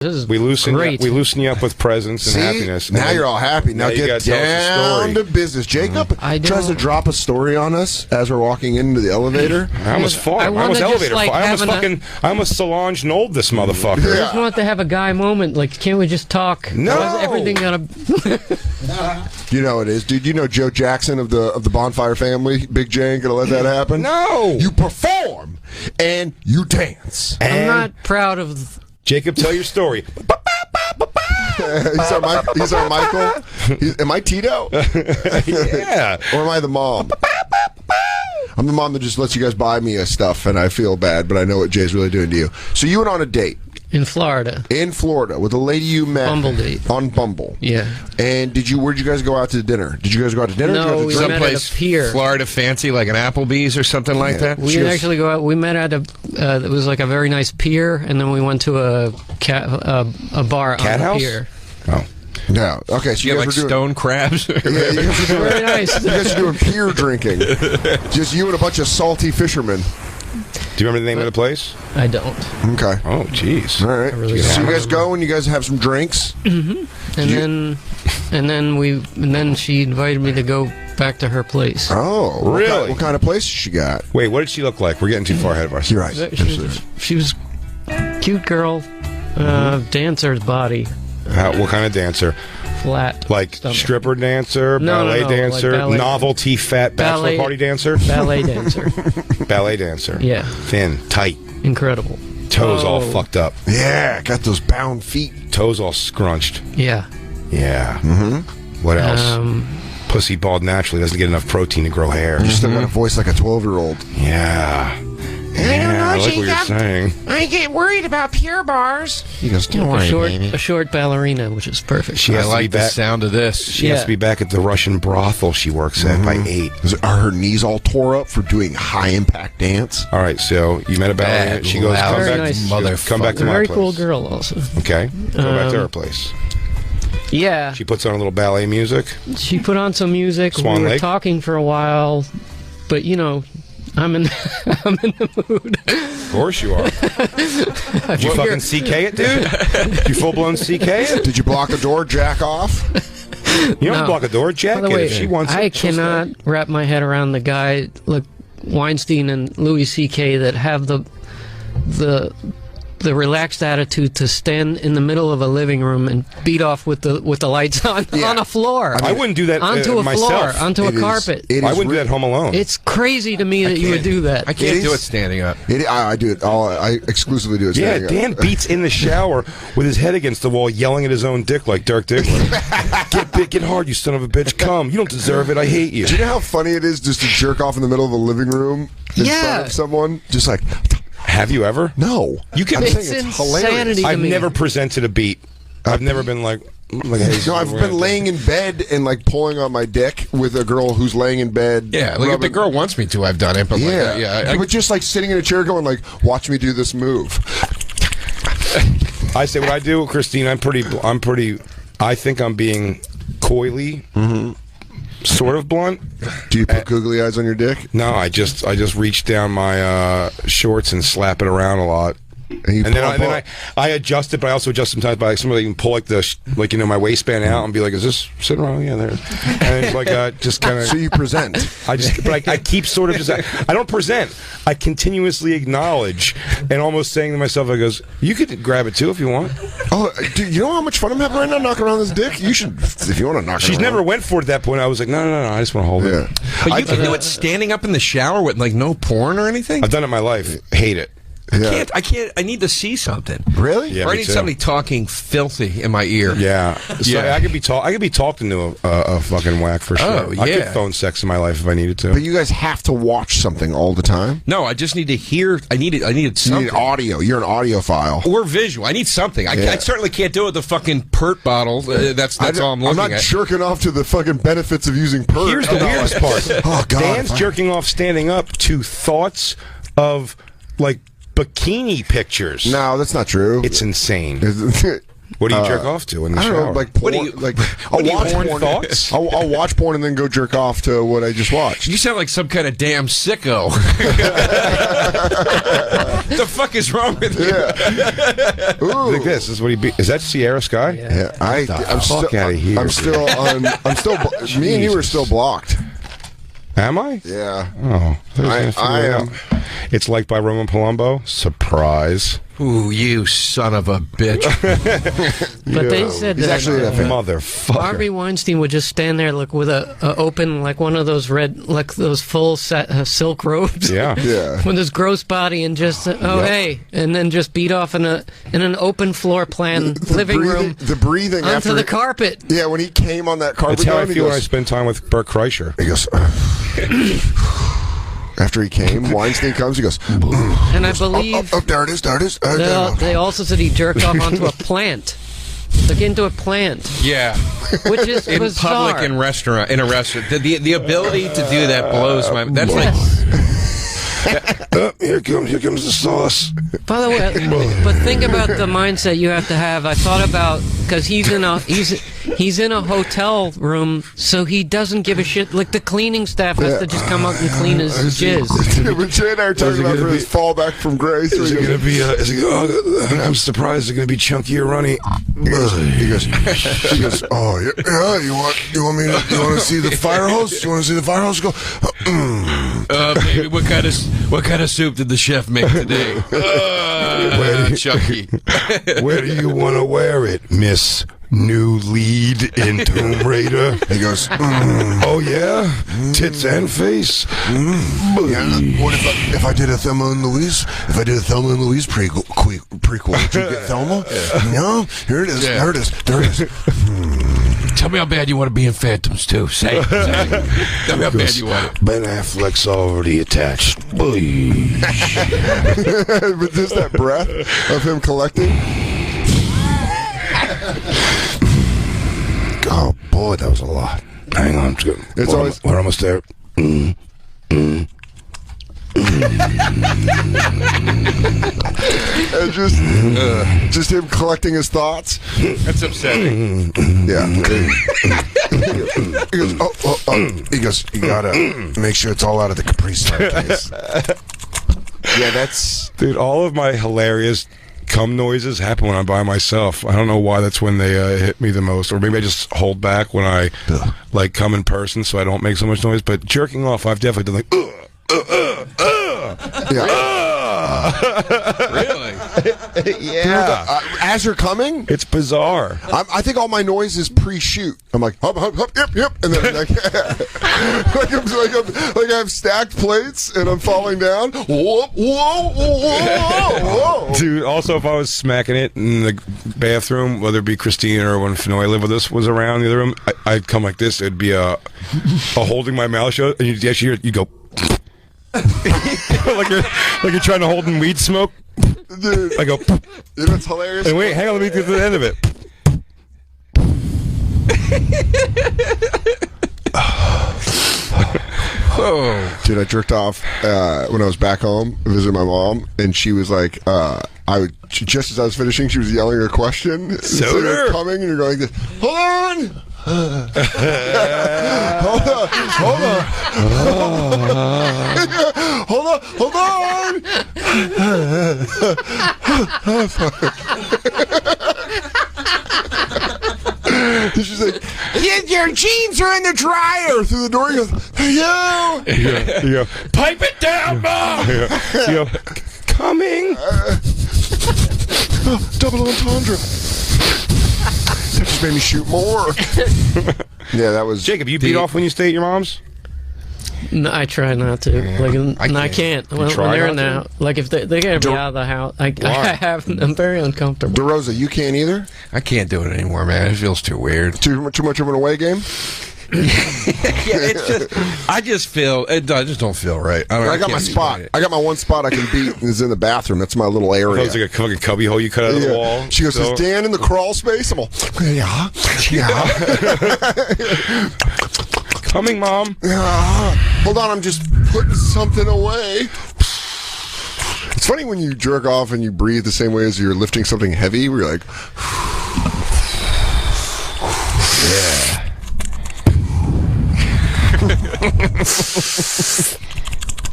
This is We loosen great. you up with presents and happiness. Now you're all happy. Now you get gotta tell us down the to business. Jacob I tries to don't- drop a story on us as we're walking into the elevator. I almost fought. I I wanna almost just, elevator. like, I almost have fucking. I almost Solange Nold this motherfucker. Yeah. I just want to have a guy moment. Like, can't we just talk? No. Why is everything gotta. You know it is, dude. You know Joe Jackson of the Bonfire family. Big J ain't gonna let that happen. No. You perform and you dance. I'm not proud of. Jacob, tell your story. He's our Michael. Am I Tito? Yeah. Or am I the mom? I'm the mom that just lets you guys buy me stuff, and I feel bad, but I know what Jay's really doing to you. So you went on a date In Florida. in Florida with a lady you met Bumble date. on Bumble. Yeah. And where'd you guys go out to dinner? Did you guys go out to dinner? No, Did you we guys to drink? met at a Someplace pier. Florida fancy, like an Applebee's or something like that. We didn't actually go out. We met at a. It was like a very nice pier, and then we went to a bar Cat on the house? pier. Oh. No. Okay, so You you get guys like were doing stone crabs. Yeah, you guys were doing, Very nice. you guys are doing pier drinking. Just you and a bunch of salty fishermen. Do you remember the name of the place? I don't. Okay. Oh, jeez. All right. really So you don't. guys go and you guys have some drinks. And then she invited me to go back to her place. Oh, Really? What kind of place she got? Wait, what did she look like? We're getting too far ahead of ourselves. You're right. She was cute girl, dancer's body, What kind of dancer? flat, Like stomach. stripper dancer, No, ballet no, like dancer, ballet- novelty fat bachelor ballet- party dancer, ballet dancer. ballet dancer. Yeah, Thin, tight, incredible. toes all Oh. fucked up, Yeah, got those bound feet. toes all scrunched. Yeah. Yeah. Mm-hmm. What else? Um, Pussy bald naturally doesn't get enough protein to grow hair. You still got a voice like a 12-year-old. Yeah. I like what you're saying. I get worried about pure bars. He goes, don't worry, baby. a short ballerina, which is perfect. She I has to be like the back. sound of this. She has Yeah. to be back at the Russian brothel she works at by 8. Are her knees all tore up for doing high-impact dance? All right, so you met a ballerina. Bad, She goes, loud, come Very back, nice. she goes, come back to a my very place. cool girl, also. Okay, go back to her place. Yeah. She puts on a little ballet music. She put on some music. Swan we were Lake? talking for a while, but you know, I'm in I'm in the mood. Of course you are. Did you fucking CK it, dude? Did you full-blown CK it? Did you block the door, jack off? You don't No. block a door, Jack. By the way, If she wants I it, she'll cannot stay. wrap my head around the guy, like Weinstein and Louis C.K. that have the relaxed attitude to stand in the middle of a living room and beat off with the lights on on a floor. I wouldn't do that onto a myself. floor, onto a It is- carpet. it I is wouldn't do that home alone. It's crazy to me that you would do that. I can't It do is- it standing up. I do it. I exclusively do it. Yeah, standing up. Dan beats in the shower with his head against the wall, yelling at his own dick like Dirk Diggler. Get hard, you son of a bitch. Come. You don't deserve it. I hate you. Do you know how funny it is just to jerk off in the middle of a living room in Yeah. front of someone? Just like, Have you ever? no. You can. I'm It's saying it's insanity hilarious. to I've me. never presented a beat. I've never been like hey, No, I've been laying in bed and like pulling on my dick with a girl who's laying in bed. Yeah, like if the rubbing- girl wants me to, I've done it. But Yeah, like, but just like sitting in a chair going like, watch me do this move. I say what I do, Christine. I'm pretty. I think I'm being coyly, sort of blunt. Do you put googly eyes on your dick? No, I just reach down my shorts and slap it around a lot. And then I adjust it, but I also adjust sometimes by somebody can pull like my waistband out and be like, "Is this sitting wrong?" Yeah, there. And it's like just kind of. So you present. I keep sort of just. I don't present. I continuously acknowledge and almost saying to myself, "I goes, you could grab it too if you want." Oh, dude, you know how much fun I'm having right now knocking around this dick? You should, if you want to knock it She's around. never went for it at that point. I was like, no, I just want to hold Yeah. it. But you can do it standing up in the shower with like no porn or anything. I've done it in my life. Hate it. Yeah. I can't. I need to see something. Really? Yeah, or I me need too. somebody talking filthy in my ear. Yeah, so Yeah. I could be talked into a fucking whack for sure. Oh, I could yeah. phone sex in my life if I needed to. But you guys have to watch something all the time. No, I just need to hear. I needed You something. need audio. You're an audiophile. Or visual. I need something. I Yeah. certainly can't do it with the fucking pert bottle. That's all I'm looking not at. jerking off to the fucking benefits of using purge. Here's the weirdest part. Oh, God. Dan's jerking off standing up to thoughts of like bikini pictures. No, that's not true. It's insane. What do you jerk off to in the I don't shower? know, like porn. I'll watch porn porn. thoughts? I'll watch porn and then go jerk off to what I just watched. You sound like some kind of damn sicko. The fuck is wrong with you? Yeah. Ooh. Like this is what he be. Is that Sierra Sky? Yeah, I'm fuck still outta here. I'm still on. I'm still. Me and you are still blocked. Am I? Yeah. Oh, I am. It's liked by Roman Palumbo. Surprise. Ooh, you son of a bitch. But they said He's that actually a fan. Motherfucker. Harvey Weinstein would just stand there, like with a open, like one of those red, like those full set silk robes. Yeah. Yeah. With his gross body and just hey, and then just beat off in an open floor plan living room. The breathing onto after the carpet. Yeah, when he came on that carpet. That's how I he feel when I goes- spend time with Burt Kreischer. He goes. After he came, Weinstein comes. He goes. And I believe There it is. There it is. they also said he jerked off onto a plant, like into a plant, Yeah. which is In bizarre. public, in a restaurant. The ability to do that blows my... That's Yes. Here comes the sauce. By the way, but think about the mindset you have to have. I thought about, because he's in a hotel room, so he doesn't give a shit. Like the cleaning staff has to just come up and clean his jizz. When Jay and I are talking about his fallback from grace, Is it gonna be? I'm surprised it's gonna be chunky or runny. he goes, oh yeah, you want me to, you want to see the fire hose? You want to see the fire hose? Go, baby, what kind of soup did the chef make today? Chucky. Where do you want to wear it, Miss New Lead in Tomb Raider? He goes, Oh yeah, tits and face. yeah, what if I did a Thelma and Louise? If I did a Thelma and Louise prequel, would you get Thelma? No, here it is. Yeah. There it is. Tell me how bad you want to be in Phantoms, too. Say it. Tell me how bad you want it. Ben Affleck's already attached. But just that breath of him collecting. Oh boy, that was a lot. Hang on, It's always- we're almost there. And just him collecting his thoughts. That's upsetting. Yeah. He goes, oh. He goes, you gotta make sure it's all out of the Capri Sun case. Yeah, that's. Dude, all of my hilarious cum noises happen when I'm by myself. I don't know why that's when they hit me the most, or maybe I just hold back when I like come in person, so I don't make so much noise. But jerking off, I've definitely done like. Yeah. Really? Yeah. As you're coming, It's bizarre. I think all my noise is pre-shoot. I'm like, hop, hop, hop, yep, and then like, like I have stacked plates and I'm falling down. Whoa, whoa, whoa, whoa. Dude, also, if I was smacking it in the bathroom, whether it be Christina or when Fenoy lived with us was around the other room, I'd come like this. It'd be a holding my mouth shut, and you'd actually hear you go. like you're trying to hold in weed smoke. Dude, I go. you know what's hilarious? And wait, hang on, let me get to the end of it. Oh. Dude, I jerked off when I was back home visiting my mom, and she was like, just as I was finishing, she was yelling a question. So you're coming, and you're going, hold on. hold on. She's like, your jeans are in the dryer. Through the door, he goes, yo. You go, Pipe it down, Mom! you go, coming. Double entendre. That just made me shoot more. Yeah, that was. Jacob, you beat off when you stay at your mom's? No, I try not to. Like, I can't. When try they're in the not house, like if they gotta be out of the house, I I'm very uncomfortable. DeRosa, you can't either? I can't do it anymore, man. It feels too weird. Too much of an away game? Yeah, it's just, I just don't feel right. I got my spot. I got my one spot I can beat, and it's in the bathroom. That's my little area. That was like a fucking cubby hole you cut out of the wall. She goes, So- is Dan in the crawl space? I'm all, yeah. Coming, Mom. Hold on, I'm just putting something away. It's funny when you jerk off and you breathe the same way as you're lifting something heavy, where you're like,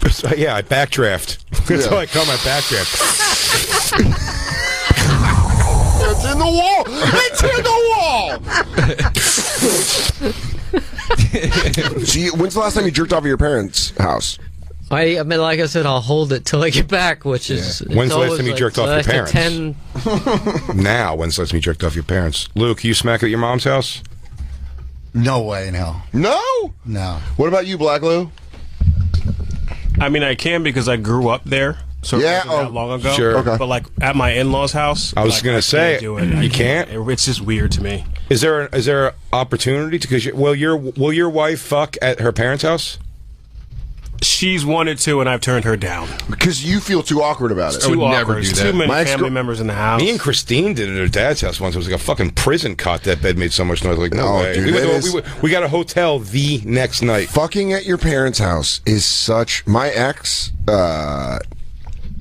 So, yeah, I backdraft. That's how I call my backdraft. It's in the wall. It's in the wall. See, when's the last time you jerked off at your parents' house? I mean, like I said, I'll hold it till I get back, which is... When's the last time you jerked off your parents? 10... Now, when's the last time you jerked off your parents? Luke, you smack at your mom's house? No way in hell. No? No. What about you, Black Lou? I mean, I can because I grew up there. So Yeah, it wasn't that long ago. sure. Okay. But like at my in-laws' house, I was like, gonna say, can't do it. you can't? It's just weird to me. Is there an opportunity to? Because will your wife fuck at her parents' house? She's wanted to, and I've turned her down. Because you feel too awkward about it. I would Too never awkward. do Too that. many My family ex-girl- members in the house. Me and Christine did it at her dad's house once. It was like a fucking prison cot. That bed made so much noise. Like, no Oh, way. dude, We got a hotel the next night. Fucking at your parents' house is such. My ex,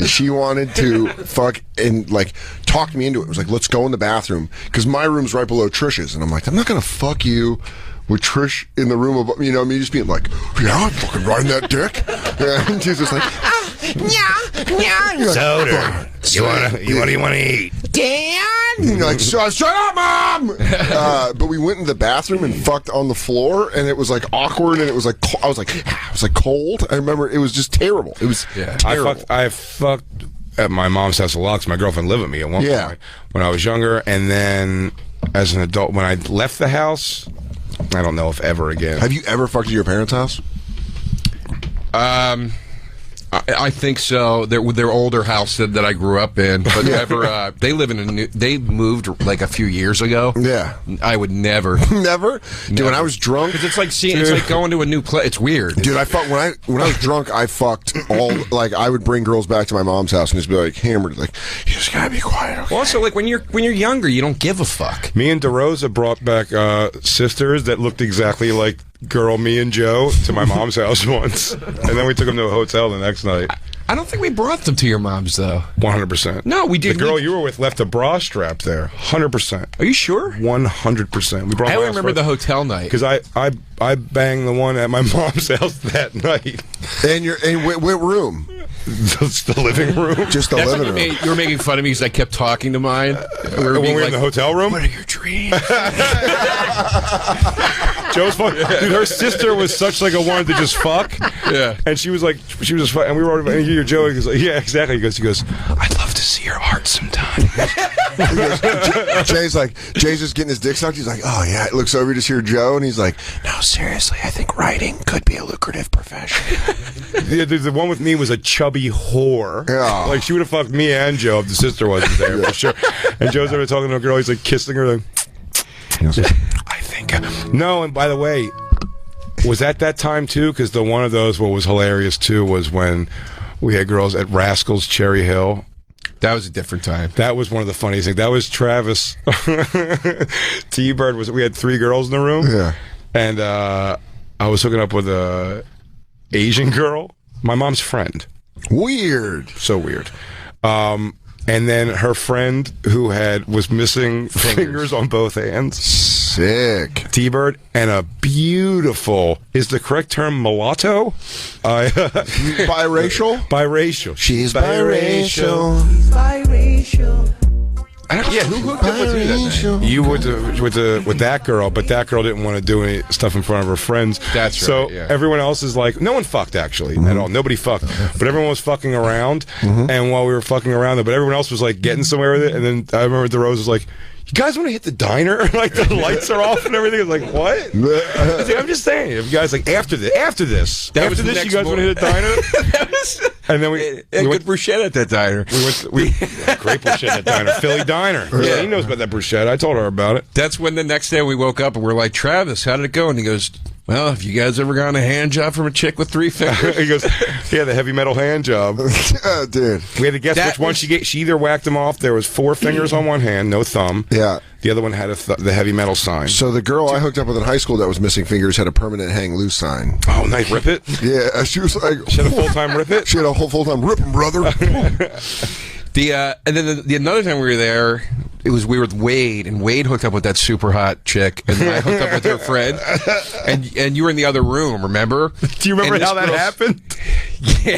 she wanted to fuck and like talk me into it. It was like, let's go in the bathroom because my room's right below Trish's, and I'm like, I'm not gonna fuck you with Trish in the room above. You know, me just being like, yeah, I'm fucking riding that dick. And she's just like, Soda. What do you want to eat? and you're like, shut up, mom. But we went in the bathroom and fucked on the floor, and it was like awkward, and it was like I was like cold. I remember it was just terrible. It was terrible. I fucked at my mom's house a lot because my girlfriend lived with me at one point when I was younger, and then as an adult, when I left the house, I don't know if ever again. Have you ever fucked at your parents' house? I think so. Their older house that I grew up in, but never. They live in a new. They moved like a few years ago. Yeah, I would never. never. Dude, when I was drunk, Because it's like it's like going to a new place. It's weird. dude, I fucked when I was drunk. I fucked all like I would bring girls back to my mom's house and just be like hammered, like you just gotta be quiet. Okay? Also, like when you're younger, you don't give a fuck. Me and DeRosa brought back sisters that looked exactly like girl me and Joe to my mom's house once, and then we took them to a hotel the next night. I don't think we brought them to your mom's though. 100%. No, we did. The girl you were with left a bra strap there. 100%. Are you sure? 100%. We brought. I don't remember the hotel night because I banged the one at my mom's house that night. And what room? Just the living room. Just the That's living when room. you were making fun of me because I kept talking to mine. When we were in the hotel room. What are your dreams? Joe's fuck. Dude, her sister was such like a wanted to just fuck. Yeah. And she was just fuck. And we were, and your Joe goes, like, yeah, exactly. He goes, I'd love to see your heart sometime. Jay's just getting his dick sucked. He's like, oh yeah. He looks over to hear Joe, and he's like, no, seriously, I think writing could be a lucrative profession. Yeah, the one with me was a chubby whore. Yeah. Like she would have fucked me and Joe if the sister wasn't there for sure. And Joe's over talking to a girl. He's like kissing her. Like, I think no. And by the way, was that time too? Because the one of those what was hilarious too was when we had girls at Rascals Cherry Hill. That was a different time. That was one of the funniest things. That was Travis. T-Bird was. We had 3 girls in the room. Yeah. And I was hooking up with a Asian girl, my mom's friend. Weird. So weird. And then her friend who was missing fingers on both hands. Sick. T-Bird and a beautiful, is the correct term mulatto? Biracial? Biracial. She's biracial. Who hooked up with you that night? You with that girl, but that girl didn't want to do any stuff in front of her friends. That's so right, yeah. everyone else is like, no one fucked actually at all. Nobody fucked, but everyone was fucking around. And while we were fucking around, but everyone else was like getting somewhere with it. And then I remember the Rose was like, you guys want to hit the diner? Like the lights are off and everything. It's like, what? I was like, I'm just saying. If you guys like after this, That was you the guys next want to hit a diner? And then we good went. bruschetta at that diner. We great bruschetta at diner, Philly diner. Yeah, he knows about that bruschetta. I told her about it. That's when the next day we woke up and we're like, Travis, how did it go? And he goes, well, have you guys ever gotten a hand job from a chick with 3 fingers? He goes, yeah, the heavy metal hand job. Dude. We had to guess which one she get. She either whacked him off. There was 4 fingers on one hand, no thumb. Yeah. The other one had the heavy metal sign. So the girl I hooked up with in high school that was missing fingers had a permanent hang loose sign. Oh, nice. Rip it? Yeah, she was like... She had a full-time rip it? She had a whole full-time rip 'em, brother. And then the another time we were there, we were with Wade, and Wade hooked up with that super hot chick, and then I hooked up with her friend, and you were in the other room, remember? Do you remember how that happened?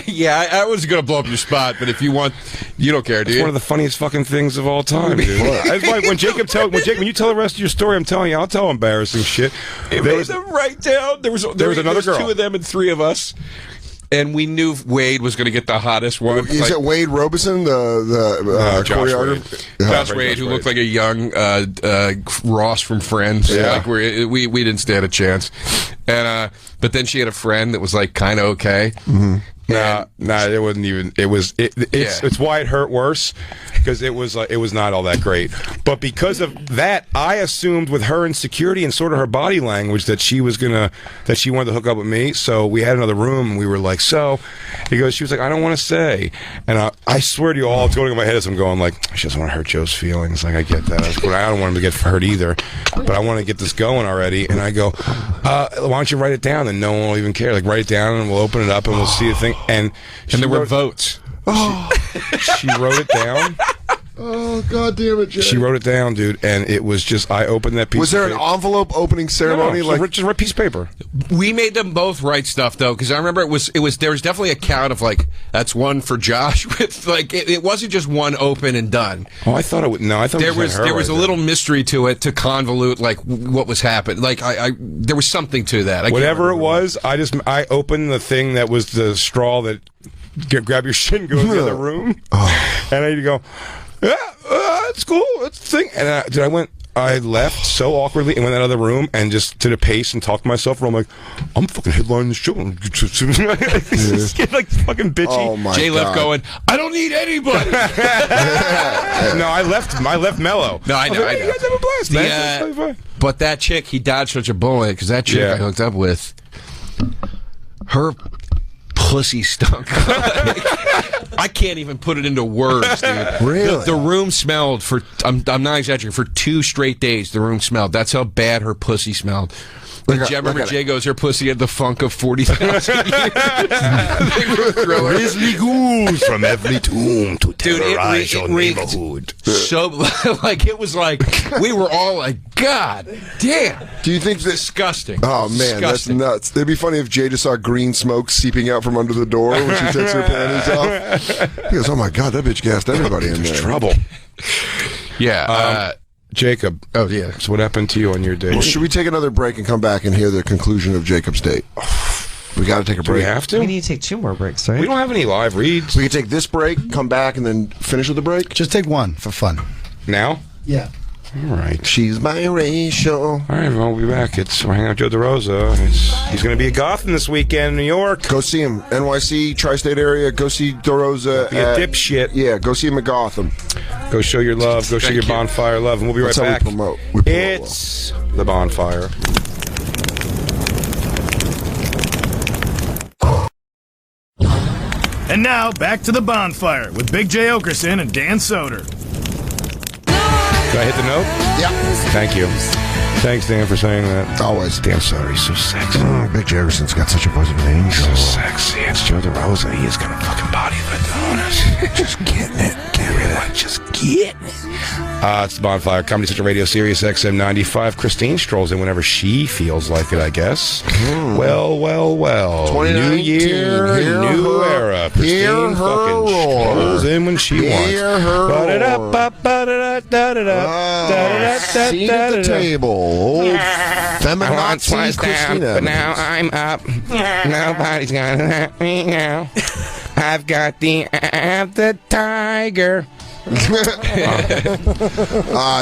Yeah, I was going to blow up your spot, but if you want, you don't care, do you? It's one of the funniest fucking things of all time, dude. That's why when you tell the rest of your story, I'm telling you, I'll tell embarrassing shit. It made them right down. There was another girl. 2 of them and 3 of us. And we knew Wade was going to get the hottest one. Is it Wade Robeson, the choreographer? Josh Wade, who looked like a young Ross from Friends. Yeah. Like we didn't stand a chance. And but then she had a friend that was like kind of okay. Mm-hmm. Nah, it wasn't even. It's why it hurt worse, because it was not all that great. But because of that, I assumed with her insecurity and sort of her body language that she wanted to hook up with me. So we had another room, and we were like, she was like, I don't want to say. And I swear to you, all it's going in my head as I'm going like, she doesn't want to hurt Joe's feelings. Like, I get that. I don't want him to get hurt either, but I want to get this going already. And I go, why don't you write it down? Then no one will even care. Like, write it down, and we'll open it up, and we'll see the thing. And there were votes. She wrote it down. Oh, God damn it, Jay. She wrote it down, dude, and it was just, I opened that piece Was there an envelope opening ceremony? No, just a piece of paper. We made them both write stuff, though, because I remember there was definitely a count of, like, that's one for Josh. With like, it wasn't just one open and done. Oh, I thought it would, no, I thought there was a little mystery to it to convolute, like, what was happening. Like, there was something to that. Whatever it was, I opened the thing that was the straw that grab your shit and go in the other room. And I had to go, yeah, it's cool. It's the thing. And I left so awkwardly and went in that other room and just did a pace and talked to myself. And I'm like, I'm fucking headlining the show. Just get like fucking bitchy. Oh my Jay God. left going, I don't need anybody. No, I left mellow. No, I know. Like, hey, you guys have a blast, man. It's fine. But that chick, he dodged such a bullet because that chick I hooked up with, her pussy stunk. I can't even put it into words, dude. Really? The room smelled for, I'm not exaggerating, for 2 straight days the room smelled. That's how bad her pussy smelled. Remember Jay goes, her pussy had the funk of 40,000 years. Grizzly ghouls from every tomb to terrorize your neighborhood. So, like, it was like, we were all like, God damn. Do you think that... Disgusting. Oh, man, Disgusting. that's nuts. It'd be funny if Jay just saw green smoke seeping out from under the door when she takes her panties off. He goes, oh, my God, that bitch gassed everybody in there. Trouble. Yeah. Jacob. Oh, yeah. So what happened to you on your day? Well, should we take another break and come back and hear the conclusion of Jacob's date? We got to take a break. Do we have to? We need to take 2 more breaks, right? We don't have any live reads. We can take this break, come back, and then finish with the break? Just take one for fun. Now? Yeah. All right. She's biracial. All right, well, we'll be back. We're hanging out with Joe DeRosa. He's going to be at Gotham this weekend in New York. Go see him. NYC, tri-state area. Go see DeRosa. Be a dipshit. Yeah, go see him at Gotham. Go show your love. Go show your Bonfire love. And we'll be right back. That's how we promote. It's the Bonfire. And now, back to the Bonfire with Big J. Okerson and Dan Soder. Did I hit the note? Yeah. Thank you. Thanks, Dan, for saying that. Always. Damn sorry, so sexy. Big Jefferson's got such a voice of an angel. So sexy. It's Joe DeRosa. He is going to fucking body the donuts. Just getting it. Everyone just getting it. It's the Bonfire Comedy Central Radio Sirius XM 95. Christine strolls in whenever she feels like it, I guess. Well. 2019, new year, new era. Christine fucking strolls in when she wants. Hear her seat at the table. Feminazi Christina. But now I'm up. Nobody's gonna let me now. I've got the tiger.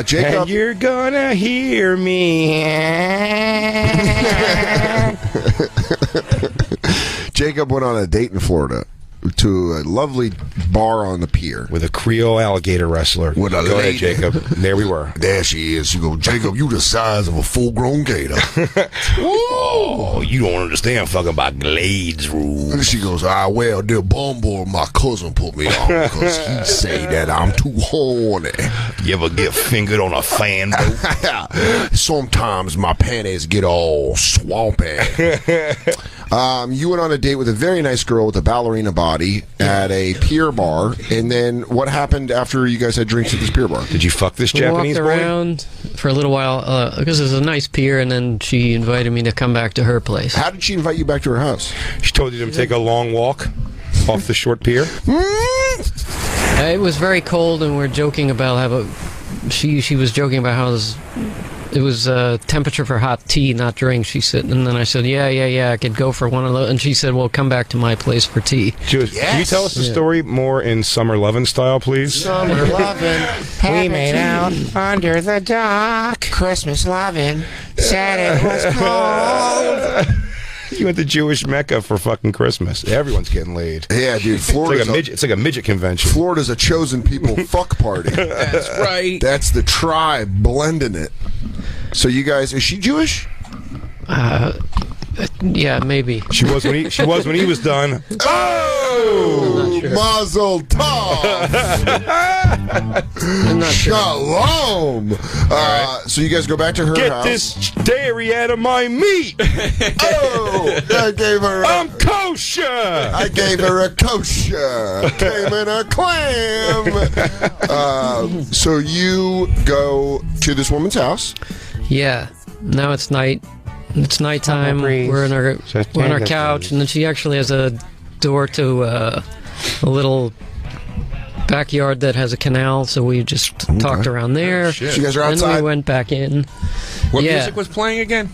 Jacob. And you're gonna hear me. Jacob went on a date in Florida to a lovely bar on the pier with a Creole alligator wrestler. With a Go ahead, lady. Jacob. There we were. There she is. You go, Jacob, you the size of a full-grown gator. Oh, you don't understand fucking about Glades rules. And she goes, well, the bumble my cousin put me on because he say that I'm too horny. You ever get fingered on a fan boat? Sometimes my panties get all swampy. You went on a date with a very nice girl with a ballerina body at a pier bar, and then what happened after you guys had drinks at this pier bar? Did you fuck this We Japanese walked boy? around for a little while because it was a nice pier, and then she invited me to come back to her place. How did she invite you back to her house? She told you to take a long walk off the short pier? It was very cold, and we were joking about how she was joking about how it was temperature for hot tea, not drink. She said, and then I said, yeah, I could go for one of those. And she said, well, come back to my place for tea. Can you tell us the story more in Summer Lovin' style, please? Summer lovin', we made out under the dock. Christmas lovin', said it was cold. You went to Jewish Mecca for fucking Christmas. Everyone's getting laid. Yeah, dude. It's like a midget convention. Florida's a chosen people fuck party. That's right. That's the tribe blending it. So you guys, is she Jewish? Yeah, maybe. She was when he was done. Oh, sure. Mazel tov. I'm not sure. Shalom. So you guys go back to her Get house. this dairy out of my meat. Oh, I gave her. I'm kosher. I gave her a kosher. Came in a clam. So you go to this woman's house. Yeah. Now it's night. It's nighttime. breeze. We're in our Just couch, and then she actually has a door to a little backyard that has a canal. So we just talked around there. So you guys are Then outside. we went back in. What Yeah. music was playing again?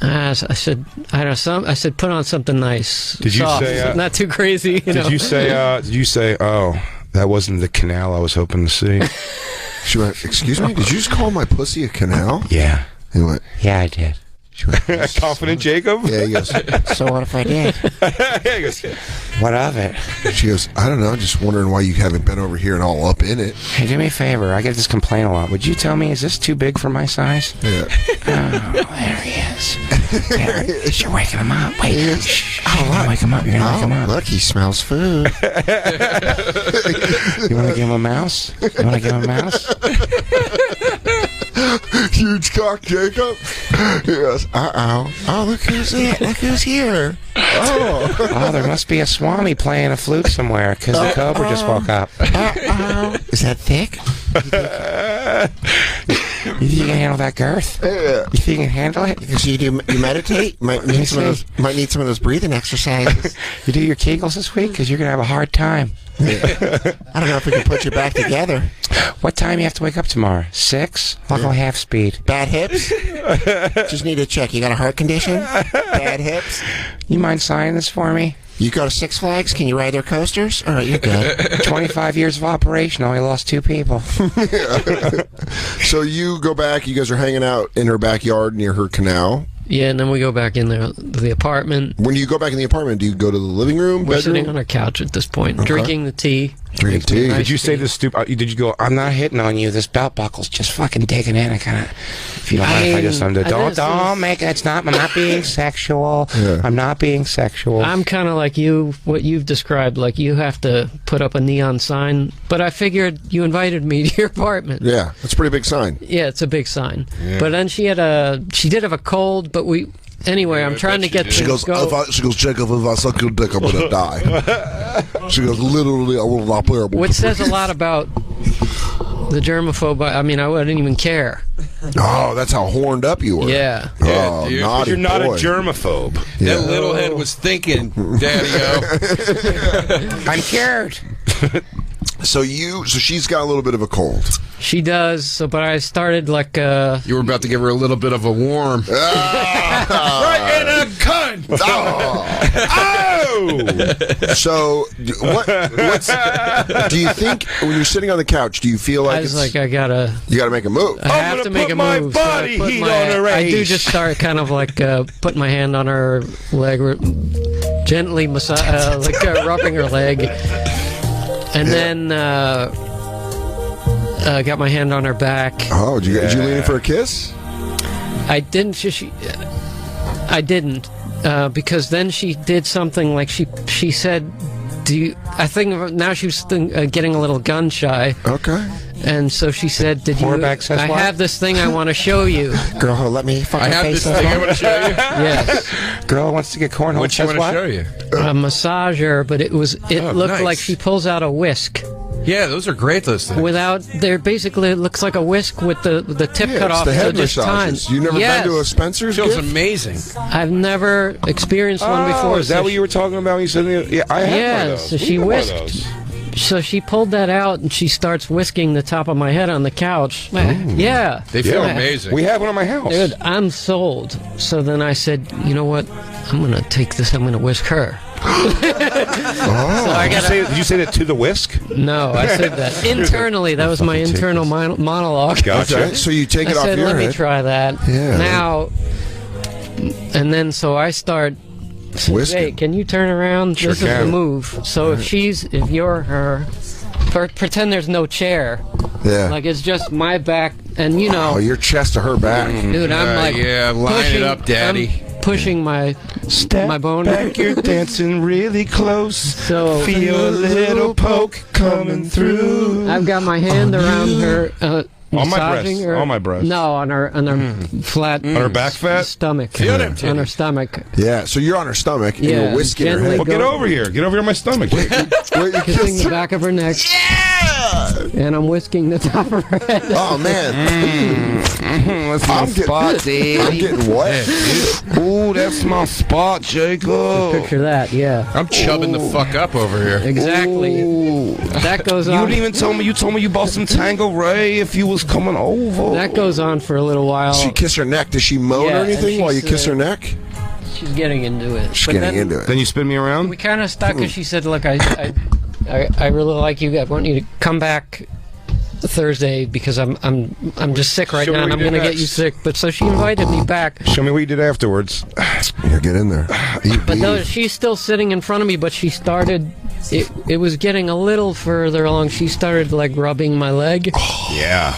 I said, I said, put on something nice. Did you soft, say, not too crazy? You know? Did you say, oh, that wasn't the canal I was hoping to see? She went, excuse me, did you just call my pussy a canal? Yeah. He went, Yeah, I did. Confident Jacob? yeah, he goes, So what if I did? Yeah, he goes, What of it? she goes, I don't know, just wondering why you haven't been over here and all up in it. Hey, do me a favor. I get this complaint a lot. Would you tell me, is this too big for my size? Yeah. Oh, there he is. There, you're waking him up. Wait. Shh. You're gonna wake him up. You're gonna wake him up. Look, he smells food. You want to give him a mouse? You want to give him a mouse? Huge cock, Jacob. He goes, uh-oh. Oh, look who's it. Look who's here. Oh. Oh, there must be a swami playing a flute somewhere because the cobra just woke up. Uh-oh. Is that thick? You think you can handle that girth? Yeah. You think you can handle it? Because you meditate, might need some of those breathing exercises. You do your Kegels this week? Because you're going to have a hard time. I don't know if we can put you back together. What time you have to wake up tomorrow? 6? I'll go half speed. Bad hips? Just need to check. You got a heart condition? Bad hips? You mind signing this for me? You go to Six Flags? Can you ride their coasters? All right, you're good. 25 years of operation, only lost 2 people. So you go back, you guys are hanging out in her backyard near her canal. Yeah, and then we go back in the apartment. When you go back in the apartment, do you go to the living room, We're bedroom? sitting on our couch at this point, drinking the tea. Drinking tea. did you say this stupid? Did you go? I'm not hitting on you. This belt buckle's just fucking digging in. I kind of, if you don't mind if I just don't make it. I'm not being sexual. Yeah. I'm not being sexual. I'm kind of like you, what you've described, like you have to put up a neon sign, but I figured you invited me to your apartment. Yeah, that's a pretty big sign. Yeah, it's a big sign. But then she did have a cold, but anyway, I'm trying to get She things goes, going. she goes, Jacob, if I suck your dick, I'm gonna die. She goes, literally, I will not be able Which to says a breathe. lot about the germaphobe. I mean, I wouldn't even care. Oh, that's how horned up you were. Yeah. Oh, dude. naughty You're not boy. a germaphobe. Yeah. That little head was thinking, Daddy-o. I'm cured. So she's got a little bit of a cold. She does. So, but I started like You were about to give her a little bit of a warm. Right in a cunt. Oh. So what's do you think when you're sitting on the couch? Do you feel like I was like, I gotta. you got to make a move? I have to make a my move. So I body put heat my- on her I do ace. just start kind of like putting my hand on her leg, gently rubbing her leg, and then got my hand on her back. Oh, did you lean in for a kiss? I didn't. I didn't because then she did something like she said. I think now she was getting a little gun shy. Okay. And so she said, "Did you? Hornback says I what? have this thing I want to show you." Girl, let me fucking I have face this thing I want to show you. Yes, Girl wants to get cornhole. What you says want to what? show you? a massager, but it Oh, looked nice. like she pulls out a whisk. Yeah, those are great. Those things. Without, they're basically, it looks like a whisk with the tip cut It's off. the head so just time. massages. You never Yes. been to a Spencer's Feels gift? amazing. I've never experienced one before. Is that so what you were talking about? You said, yeah, I have one Yeah, of those. so We she have one of whisked. those. So she pulled that out and she starts whisking the top of my head on the couch. Yeah. They feel Yeah. amazing. We have one at my house. Dude, I'm sold. So then I said, you know what? I'm going to take this. I'm going to whisk her. So I got Did you say that to the whisk? No, I said that internally. That was my internal monologue. Gotcha. Okay, so you take I it off said, your let me head. try that. Yeah. Now, and then so I start. Whisking. Hey, can you turn around? Sure This is can. the move. So if you're her, pretend there's no chair. Yeah. Like it's just my back, and you know, Oh, your chest to her back. dude, I'm like, yeah, line pushing, it up, Daddy. I'm pushing my bone. back, you're dancing really close. So Feel a little poke coming through. I've got my hand around her. On my massaging breast. her. On my breast. No, on her flat. On her back fat? Stomach. Feel them On her titties. stomach. Yeah, so you're on her stomach and Yeah, you're whisking her gently head. Well, get over here. Get over here on my stomach. Wait, you Kissing kissed the her? back of her neck. Yeah! And I'm whisking the top of her head. Oh, man. That's I'm getting, I'm getting wet. Ooh, that's my spot, Jacob. Picture that, yeah. I'm chubbing the fuck up over here. Exactly. That goes You on. didn't even tell me. You told me you bought some Tango Ray if you was coming over. That goes on for a little while. She kiss her neck. Does she moan Yeah, or and anything while you she's, kiss her neck? She's getting into it. She's But getting then into it. Then you spin me around? We kind of stuck because she said, "Look, I really like you. I want you to come back Thursday because I'm just sick right Show me now, and what I'm you gonna did get you next. sick." But so she invited me back. Show me what you did afterwards. Yeah, get in there. Eat But no, beef. she's still sitting in front of me. But she started. It was getting a little further along. She started like rubbing my leg, Yeah.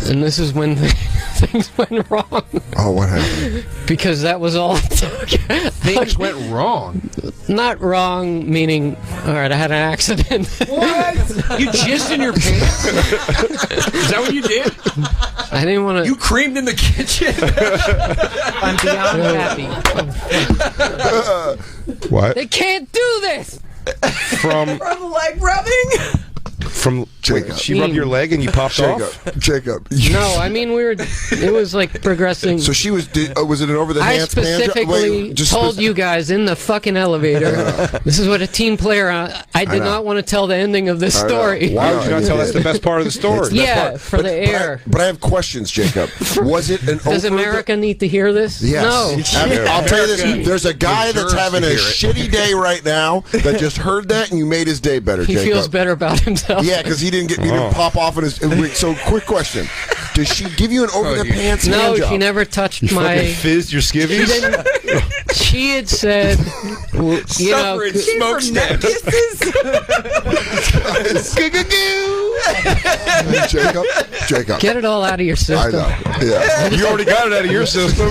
and this is when things went wrong Oh, what happened? because that was all it took. Things went wrong. Not wrong, meaning, all right, I had an accident. What? You jizzed in your pants? Is that what you did? I didn't want to. You creamed in the kitchen? I'm beyond happy. What? They can't do this. From Leg rubbing? from Jacob. she rubbed your leg and you popped off? Jacob. No, I mean it was like progressing. So she was, was it an over the I hands pan job? specifically Wait, just told you guys in the fucking elevator. This is what a team player. I did not want to tell the ending of this story. Why would you not tell that's the best part of the story? Yeah, for the air. But I have questions, Jacob. Was it an Does over America need to hear this? Yes. No. I'll tell you this. America There's a guy that's deserves having to a hear it. shitty day right now that just heard that and you made his day better, He Jacob. feels better about himself. Yeah, because he didn't pop off in his. So, quick question: does she give you an over the pants No, hand job? she never touched You my. fucking fizzed your She skivvies? didn't. She had said, you know, Suffering smokestacks. Jacob. get it all out of your I system. know. Yeah, You already got it out of your system.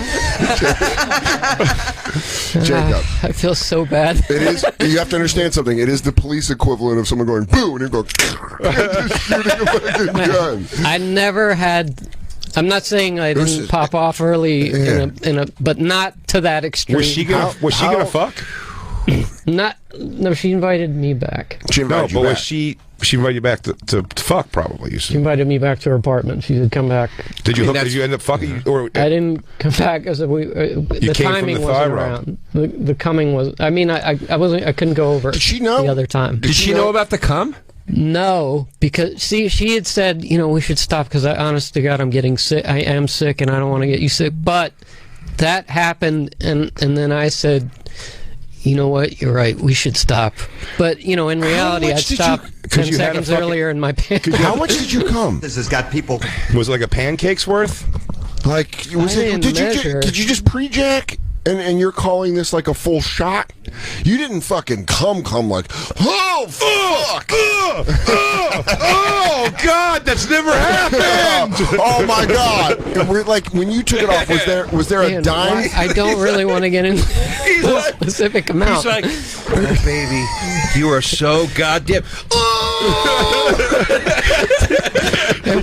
Jacob. I feel so bad. It is. You have to understand something. It is the police equivalent of someone going boo and you go just shooting a fucking gun. I never had. I'm not saying I This didn't is- pop off early in a, but not to that extreme. Was she gonna fuck? Not. No, she invited me back. She No, invited but you was back. she invited you back to fuck probably? You She said. invited me back to her apartment. She said, "Come back." Did you I mean, hook, did you end up fucking or I didn't come back because the came from timing the wasn't thigh rub. around. The coming was. I mean, I wasn't. I couldn't go over. Did she know? the other time? Did she know about the cum? No, because she had said, we should stop because honest to God, I'm getting sick. I am sick, and I don't want to get you sick. But that happened, and then I said, you know what? You're right. We should stop. But in reality, much I'd did stop you- 10 you had a seconds fucking- earlier in my pants. How much did you come? This has got people. was it like a pancake's worth? Like, was I it? didn't measure. Did you just pre-jack? And you're calling this like a full shot? You didn't fucking come like, oh fuck! Oh God, that's never happened. Oh my god! Like when you took it off, was there a Man, dime? I don't really want to get into a specific amount. He's like, oh, baby, you are so goddamn. Oh! He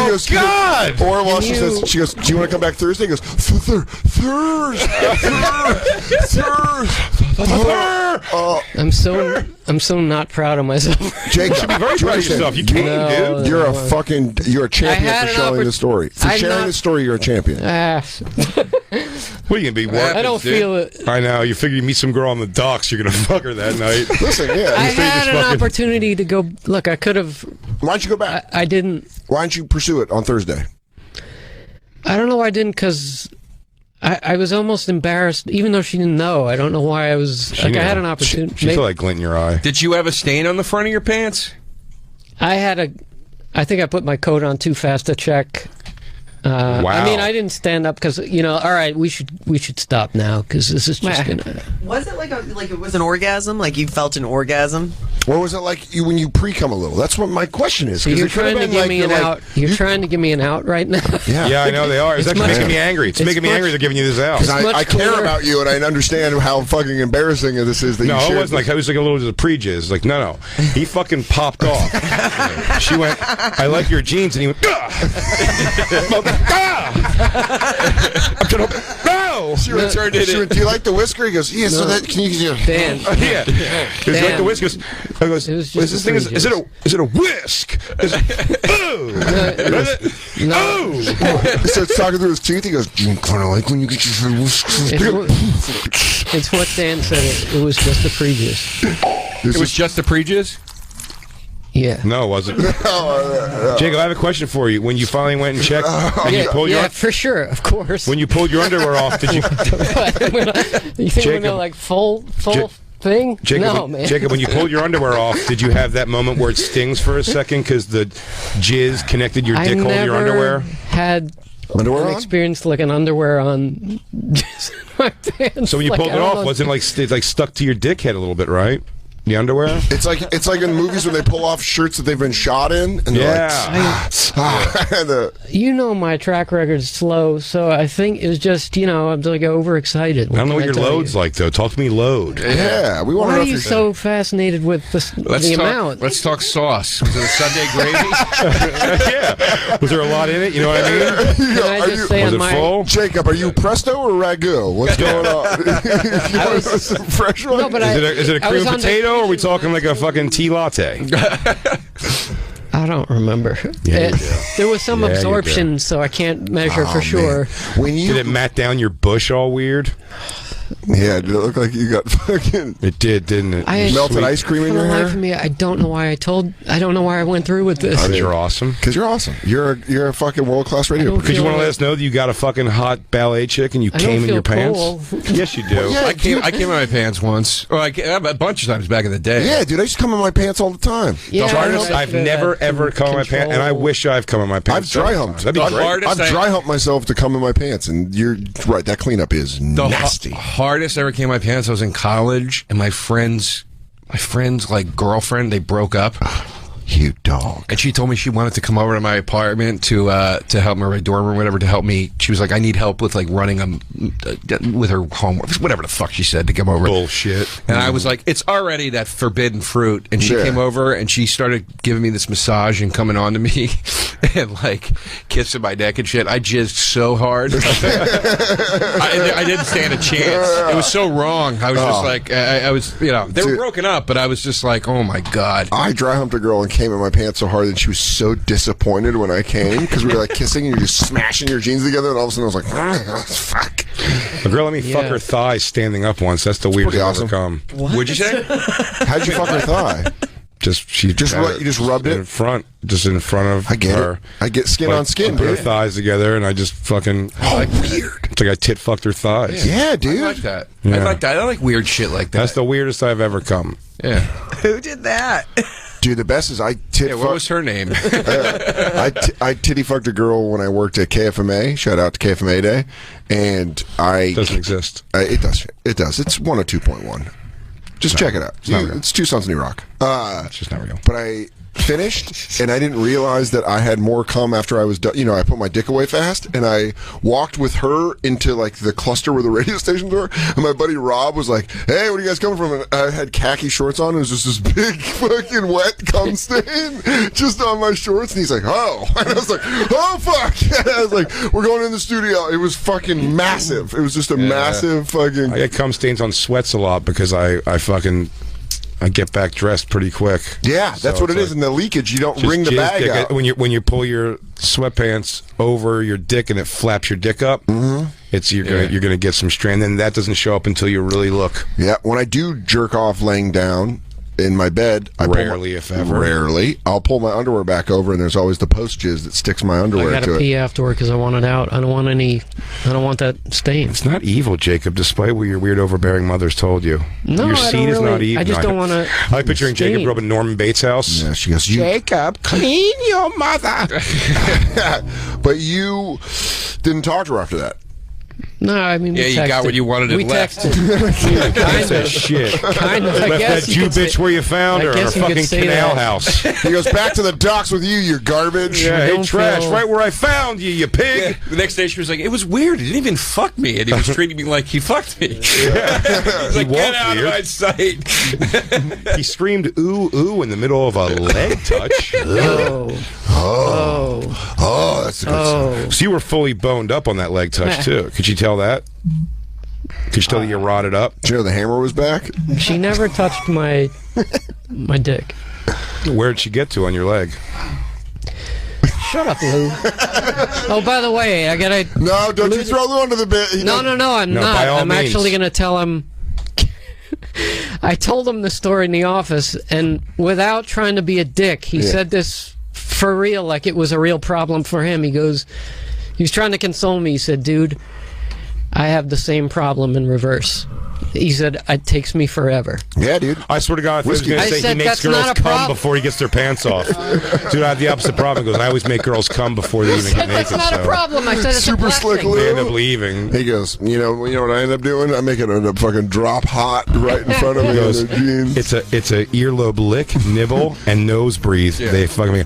goes, God! Or while she says, she goes, do you want to come back Thursday? He goes, Thursday. I'm so not proud of myself. Jake, you should be very proud of yourself. You came, dude. You're a champion for sharing the story. For sharing the story, you're a champion. What are you gonna be? I don't feel it. I know. You figure you meet some girl on the docks, you're gonna fuck her that night. Listen, yeah. I had an opportunity to go. Look, I could have. Why don't you go back? I didn't. Why don't you pursue it on Thursday? I don't know why I didn't, because I was almost embarrassed, even though she didn't know. I don't know why I was. I had an opportunity. She felt like glint in your eye. Did you have a stain on the front of your pants? I think I put my coat on too fast to check. Wow. I mean, I didn't stand up because, all right, we should stop now because this is just gonna. Was it like it was an orgasm? Like you felt an orgasm? Or was it like when you pre-cum a little? That's what my question is. So you're trying to give me an out. You're trying to give me an out right now. Yeah, I know they are. It's actually making me angry. It's making me angry they're giving you this out. I care about you, and I understand how fucking embarrassing this is. That no, you it wasn't like it was like a little pre-jizz. Like no, he fucking popped off. She went, I like your jeans, and he went, I'm trying to, no. She returned it. She went, do you like the whisker? He goes, yeah. No. So that can you? Dan. Yeah. He goes, like the whiskers. I goes, is this thing? Is it a whisk? No. He starts talking through his teeth. He goes, do you kind of like when you get your whiskers? It's what Dan said. It was just a prejudice. It was just a prejudice? Yeah. No, it wasn't. Jacob, I have a question for you. When you finally went and checked, and you pulled your for sure, of course. When you pulled your underwear off, did you? You think we're gonna like full thing? Jacob, man. Jacob, when you pulled your underwear off, did you have that moment where it stings for a second because the jizz connected your dick hole to your underwear? Had underwear an experience like an underwear on my pants. So when you pulled it off, wasn't it like stuck to your dick head a little bit, right? The underwear? It's like in movies when they pull off shirts that they've been shot in, and they're like, my track record's slow, so I think it was just, I'm like overexcited. I don't know what your load's like, though. Talk to me load. Yeah, we want to know. Why are you so fascinated with the amount? Let's talk sauce. Was it a Sunday gravy? Yeah. Was there a lot in it? You know what I mean? Can I just say was it full? Jacob, are you presto or ragu? What's going on? You want some fresh one? No, but is it a cream potato? Or are we talking like a fucking tea latte? I don't remember. There was some absorption, so I can't measure for sure. Did it mat down your bush all weird? Yeah, did it look like you got fucking... It did, didn't it? Melted ice cream in your hair? For me, I don't know why I went through with this. Because you're awesome. Because you're awesome. You're a fucking world-class radio. Because you want to let us know that you got a fucking hot ballet chick and you came in your pants? Yes, you do. Well, yeah, I came in my pants once. Or a bunch of times back in the day. Yeah, dude, I used to come in my pants all the time. Yeah, I've never, ever come in my pants, and I wish I've come in my pants. I've dry humped. That'd be great. I've dry humped myself to come in my pants, and you're right, that cleanup is nasty. The hardest I ever came in my pants, I was in college, and my friend's like girlfriend, they broke up. You dog. And she told me she wanted to come over to my apartment to help me, or my dorm room, whatever, to help me. She was like, I need help with like running with her homework, whatever the fuck she said, to come over. Bullshit. And I was like, it's already that forbidden fruit. And she came over and she started giving me this massage and coming on to me and like kissing my neck and shit. I jizzed so hard. I didn't stand a chance. It was so wrong. I was just like, I was, they were broken up, but I was just like, oh my God. I dry humped a girl and came in my pants so hard that she was so disappointed when I came because we were like kissing and you're just smashing your jeans together, and all of a sudden I was like, fuck. A girl let me fuck her thigh standing up once. That's the weirdest I've ever come. What'd you say? How'd you fuck her thigh? You just rubbed it in front of her. I get skin on skin, put dude. her thighs together, and I just fucking weird. It's like I tit fucked her thighs. Yeah, dude. I like that. Yeah. I like that. I like weird shit like that. That's the weirdest I've ever come. Yeah. Who did that? Dude, the best is I tit fucked. What was her name? I titty fucked a girl when I worked at KFMA. Shout out to KFMA Day. And It doesn't exist. It does. It does. It's 102.1. Just check it out. It's Two Sons New Rock. It's just not real. But I finished, and I didn't realize that I had more cum after I was done. You know, I put my dick away fast, and I walked with her into like the cluster where the radio stations were. And my buddy Rob was like, "Hey, where are you guys coming from?" And I had khaki shorts on, and it was just this big fucking wet cum stain just on my shorts. And he's like, "Oh," and I was like, "Oh fuck!" And I was like, "We're going in the studio." It was fucking massive. It was just a massive fucking. I get cum stains on sweats a lot because I get back dressed pretty quick. Yeah, that's what it is. In the leakage, you don't wring the bag out. When you pull your sweatpants over your dick and it flaps your dick up, you're gonna get some strain. Then that doesn't show up until you really look. Yeah, when I do jerk off laying down in my bed, if ever. Rarely, I'll pull my underwear back over, and there's always the post jizz that sticks my underwear to it. I gotta pee afterward because I want it out. I don't want that stain. It's not evil, Jacob, despite what your weird overbearing mother's told you. No, your seed is not evil. I just don't want to. I'm picturing Jacob rubbing Norman Bates' house. Yeah, she goes, Jacob, clean your mother. But you didn't talk to her after that. No, I mean, you got what you wanted and left. Texted. Kind of shit. Kind of. I Left guess that Jew bitch where you found her in a fucking canal house. He goes, back to the docks with you garbage. Yeah, hey, trash, right where I found you, you pig. Yeah. The next day she was like, it was weird. He didn't even fuck me. And he was treating me like he fucked me. Yeah. He's like, get out of my sight. He screamed, ooh, ooh, in the middle of a leg touch. Oh, that's a good sign. So you were fully boned up on that leg touch, too. Could you tell that? Could you tell that you rotted up? Did you know the hammer was back? She never touched my dick. Where'd she get to on your leg? Shut up, Lou. Oh, by the way, I gotta... No, don't you throw Lou under the bed. No, I'm not. By all I'm means. actually gonna tell him... I told him the story in the office, and without trying to be a dick, he said this for real, like it was a real problem for him. He was trying to console me. He said, dude, I have the same problem in reverse. He said, it takes me forever. Yeah, dude. I swear to God, if I was going to say said, he makes girls come before he gets their pants off. Dude, I have the opposite problem. He goes, I always make girls come before they even get naked. That's not a problem. I said it's super a slick, Lou. They end up leaving. He goes, you know what I end up doing? I make it end up fucking drop hot right in front of me on the jeans. It's a earlobe lick, nibble, and nose breathe. Yeah. They fucking me.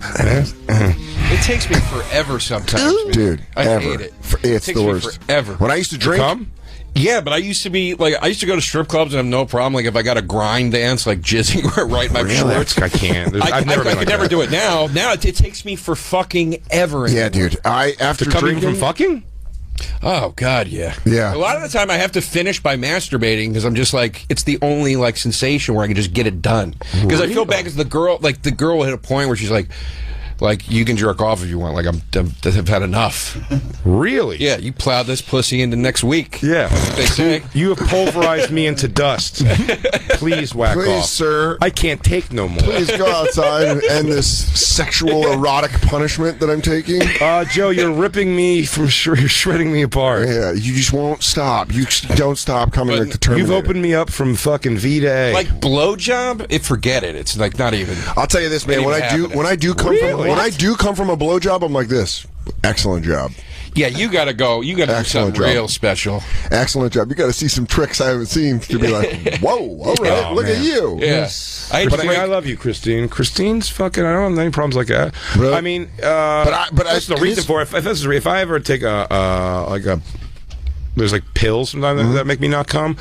It takes me forever sometimes, man. Dude, I hate it. It's takes the me worst. forever. When I used to drink, Yeah, but I used to be like, I used to go to strip clubs and have no problem. Like if I got a grind dance, like jizzing right in my shorts. I can't. I could never do it now. Now it takes me for fucking ever. Yeah, dude. After coming drinking from fucking. Oh God, yeah. Yeah. A lot of the time, I have to finish by masturbating because I'm just like, it's the only like sensation where I can just get it done. Because I feel bad because the girl will hit a point where she's like, you can jerk off if you want. Like I've had enough. Really? Yeah, you plow this pussy into next week. Yeah. That's what they say. You have pulverized me into dust. Please whack off. Please, sir. I can't take no more. Please go outside and end this sexual erotic punishment that I'm taking. Joe, you're ripping me from you're shredding me apart. Yeah, you just won't stop. You don't stop coming like the Terminator. You've opened me up from fucking V to A. Like blowjob, forget it. It's like not even. I'll tell you this, man. When I do come from a blowjob, I'm like this. Excellent job. Yeah, you gotta go. You gotta do something real special. Excellent job. You gotta see some tricks I haven't seen to be like, whoa, all right, look at you. Yeah. I love you, Christine. Christine's fucking. I don't have any problems like that. Really? I mean, but that's the reason for it. If I ever take there's like pills sometimes that make me not come,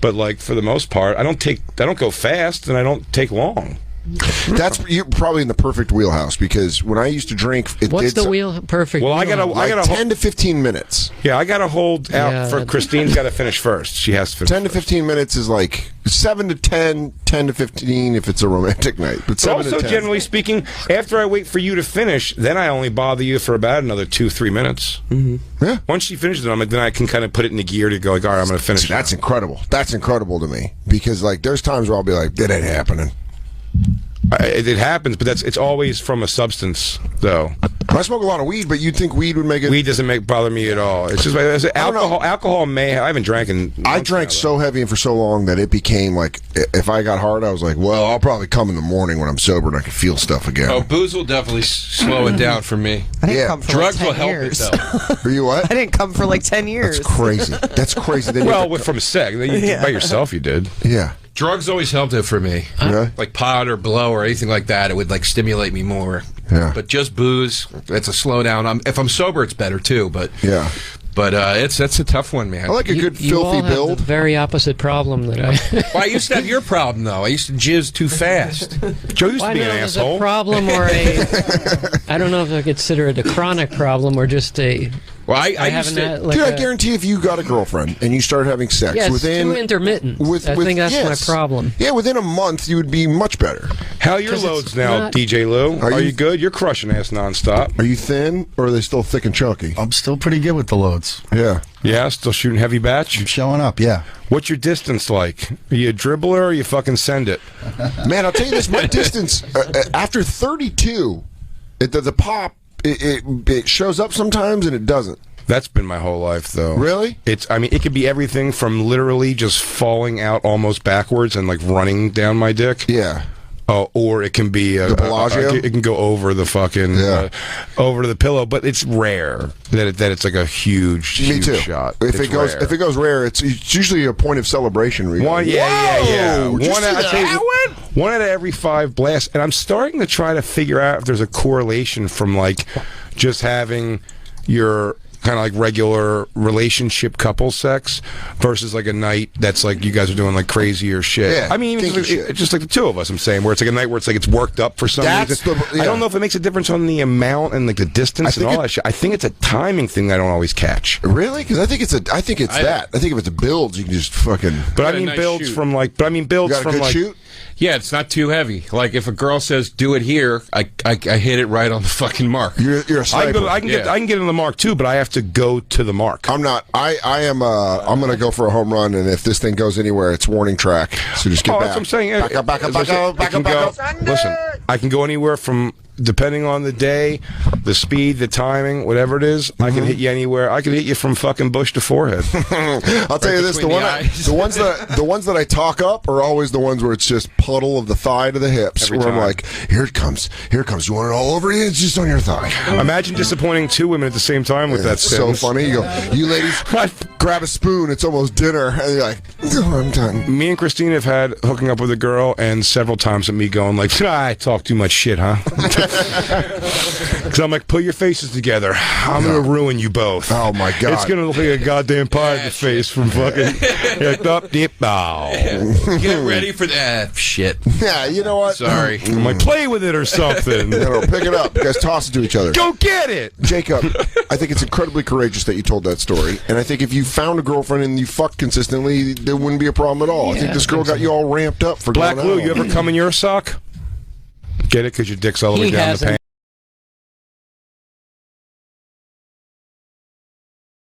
but like for the most part, I don't go fast and I don't take long. You're probably in the perfect wheelhouse because when I used to drink, what's the perfect? Well, I gotta 10 to 15 minutes. Yeah, I gotta hold out for Christine's. Got to finish first. She has to finish. 10 to 15 minutes is like 7 to 10, 10 to 15 if it's a romantic night. But 7 also, to 10. generally speaking, after I wait for you to finish, then I only bother you for about another 2-3 minutes. Mm-hmm. Yeah. Once she finishes it, then I can kind of put it in the gear to go like, all right, I'm going to finish. That's incredible. That's incredible to me because like there's times where I'll be like, that ain't happening. It happens, but it's always from a substance, though. I smoke a lot of weed, but you'd think weed would make it. Weed doesn't bother me at all. It's just alcohol. Alcohol may. I haven't drank in. I drank so heavy and for so long that it became like if I got hard, I was like, well, I'll probably come in the morning when I'm sober and I can feel stuff again. Oh, booze will definitely slow it down for me. I didn't come for drugs like 10 will help years. it though. For you what? I didn't come for like 10 years. That's crazy. That's crazy. Then from sex. By yourself, you did. Yeah. Drugs always helped it for me. Yeah. Like pot or blow or anything like that, it would like stimulate me more. Yeah. But just booze, it's a slowdown. If I'm sober, it's better too. But Yeah. But that's a tough one, man. I like a good You all filthy have build. the very opposite problem that I. Well, I used to have your problem though. I used to jizz too fast. Joe used Well, to be I an know there's asshole. a problem or a. I don't know if I consider it a chronic problem or just a. Well, I haven't used to. had, like Dude, I a- guarantee if you got a girlfriend and you started having sex Yeah, it's within too intermittent. I think that's yes. my problem. Yeah, within a month you would be much better. How are your 'Cause it's loads now, not- DJ Lou? Are Are you- you good? You're crushing ass nonstop. Are you thin or are they still thick and chunky? I'm still pretty good with the loads. Yeah. Yeah, still shooting heavy I'm batch. showing up, yeah. What's your distance like? Are you a dribbler or you fucking send it? Man, I'll tell you this: my distance after 32, the pop it shows up sometimes and it doesn't. That's been my whole life, though. Really? I mean, it could be everything from literally just falling out almost backwards and like running down my dick. Yeah. Or it can be The Bellagio? it can go over the fucking over to the pillow, but it's rare that it's like a huge, Me huge too. shot. If It's it goes rare, it's usually a point of celebration. Really. One, yeah. Whoa, did you One, see I tell you, that? one out of every 5 blasts, and I'm starting to try to figure out if there's a correlation from like just having your kind of like regular relationship couple sex versus like a night that's like you guys are doing like crazier shit. Yeah, I mean, even kinky shit. just like the two of us, I'm saying, where it's like a night where it's like it's worked up for some That's reason. yeah. I don't know if it makes a difference on the amount and like the distance and all that shit. I think it's a timing thing that I don't always catch. Really? Because I think it's that. I think if it's a build, you can just fucking. But I Got a mean nice builds shoot. from like. But I mean builds You got a from good like. shoot. Yeah, it's not too heavy. Like if a girl says do it here, I hit it right on the fucking mark. You're a I sniper. can get in the mark too, but I have to go to the mark. I'm not. I am. I'm going to go for a home run, and if this thing goes anywhere, it's warning track. So just get back. That's what I'm saying. Back up, back up, back Listen, up, back it can up, back go- up. Listen, I can go anywhere from, depending on the day, the speed, the timing, whatever it is. I can hit you anywhere. I can hit you from fucking bush to forehead. I'll tell you this: between the the ones that I talk up are always the ones where it's just puddle of the thigh to the hips. Every where I'm time. like, here it comes, here it comes. You want it all over you? It's just on your thigh. Imagine disappointing 2 women at the same time with that It's so sentence. funny. You go, you ladies, grab a spoon. It's almost dinner, and you're like, oh, I'm done. Me and Christine have had hooking up with a girl, and several times of me going like, I talk too much shit, huh? Because I'm like, put your faces together. I'm going to ruin you both. Oh, my God. It's going to look like a goddamn pie in the face from fucking... like, up, dip, bow. Get ready for that shit. Yeah, you know what? Sorry. I'm like, play with it or something. No, pick it up. You guys toss it to each other. Go get it! Jacob, I think it's incredibly courageous that you told that story. And I think if you found a girlfriend and you fucked consistently, there wouldn't be a problem at all. I think this girl got you all ramped up for Black going Lou, out. you ever come in your sock? Get it? Because your dick's all the way He down the hasn't. pants.